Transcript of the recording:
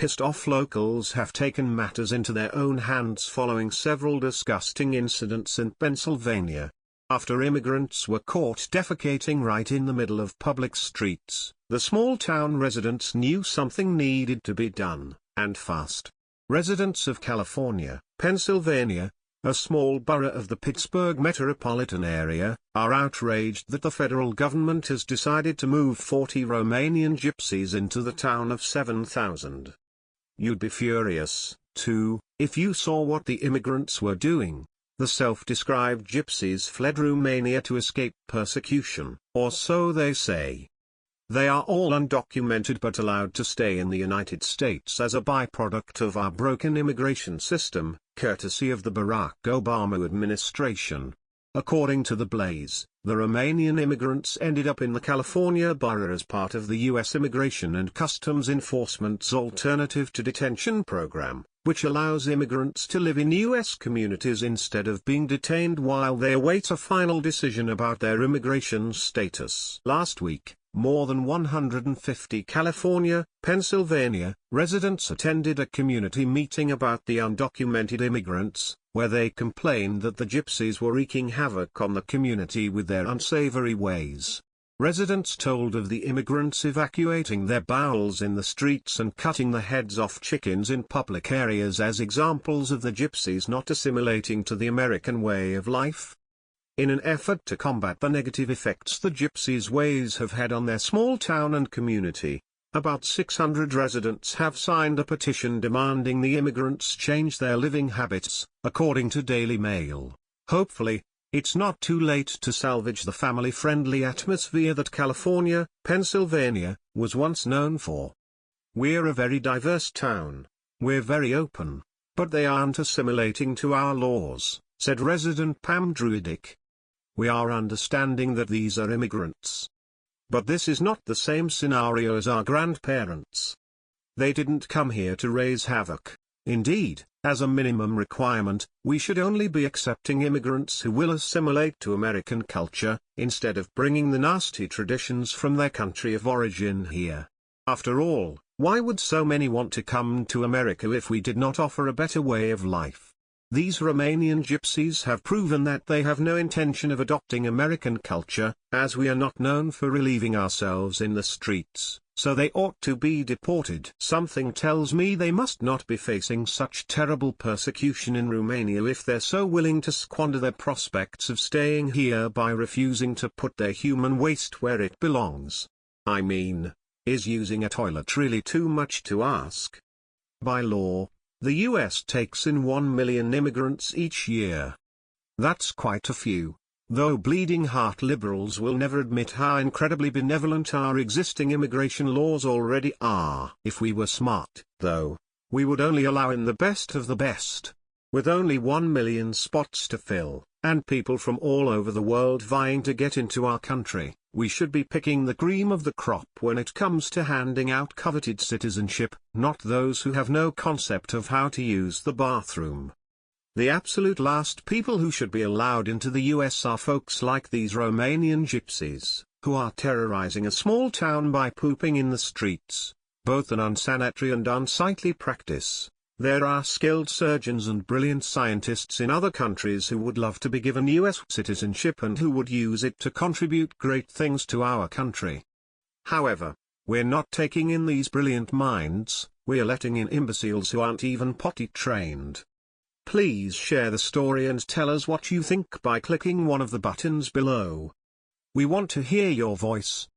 pissed-off locals have taken matters into their own hands following several disgusting incidents in Pennsylvania. After immigrants were caught defecating right in the middle of public streets, the small-town residents knew something needed to be done, and fast. Residents of California, Pennsylvania, a small borough of the Pittsburgh metropolitan area, are outraged that the federal government has decided to move 40 Romanian gypsies into the town of 7,000. You'd be furious, too, if you saw what the immigrants were doing. The self-described gypsies fled Romania to escape persecution, or so they say. They are all undocumented but allowed to stay in the United States as a byproduct of our broken immigration system, courtesy of the Barack Obama administration. According to the Blaze, the Romanian immigrants ended up in the California borough as part of the U.S. Immigration and Customs Enforcement's Alternative to Detention program, which allows immigrants to live in U.S. communities instead of being detained while they await a final decision about their immigration status. Last week, more than 150 California, Pennsylvania, residents attended a community meeting about the undocumented immigrants, where they complained that the gypsies were wreaking havoc on the community with their unsavory ways. Residents told of the immigrants evacuating their bowels in the streets and cutting the heads off chickens in public areas as examples of the gypsies not assimilating to the American way of life. In an effort to combat the negative effects the gypsies' ways have had on their small town and community, about 600 residents have signed a petition demanding the immigrants change their living habits, according to Daily Mail. Hopefully, it's not too late to salvage the family-friendly atmosphere that California, Pennsylvania, was once known for. We're a very diverse town. We're very open, but they aren't assimilating to our laws, said resident Pam Druidick. We are understanding that these are immigrants. But this is not the same scenario as our grandparents. They didn't come here to raise havoc. Indeed, as a minimum requirement, we should only be accepting immigrants who will assimilate to American culture, instead of bringing the nasty traditions from their country of origin here. After all, why would so many want to come to America if we did not offer a better way of life? These Romanian gypsies have proven that they have no intention of adopting American culture, as we are not known for relieving ourselves in the streets, so they ought to be deported. Something tells me they must not be facing such terrible persecution in Romania if they're so willing to squander their prospects of staying here by refusing to put their human waste where it belongs. I mean, is using a toilet really too much to ask? By law, the U.S. takes in 1 million immigrants each year. That's quite a few, though bleeding heart liberals will never admit how incredibly benevolent our existing immigration laws already are. If we were smart, though, we would only allow in the best of the best. With only 1 million spots to fill, and people from all over the world vying to get into our country, we should be picking the cream of the crop when it comes to handing out coveted citizenship, not those who have no concept of how to use the bathroom. The absolute last people who should be allowed into the US are folks like these Romanian gypsies, who are terrorizing a small town by pooping in the streets, both an unsanitary and unsightly practice. There are skilled surgeons and brilliant scientists in other countries who would love to be given US citizenship and who would use it to contribute great things to our country. However, we're not taking in these brilliant minds, we're letting in imbeciles who aren't even potty trained. Please share the story and tell us what you think by clicking one of the buttons below. We want to hear your voice.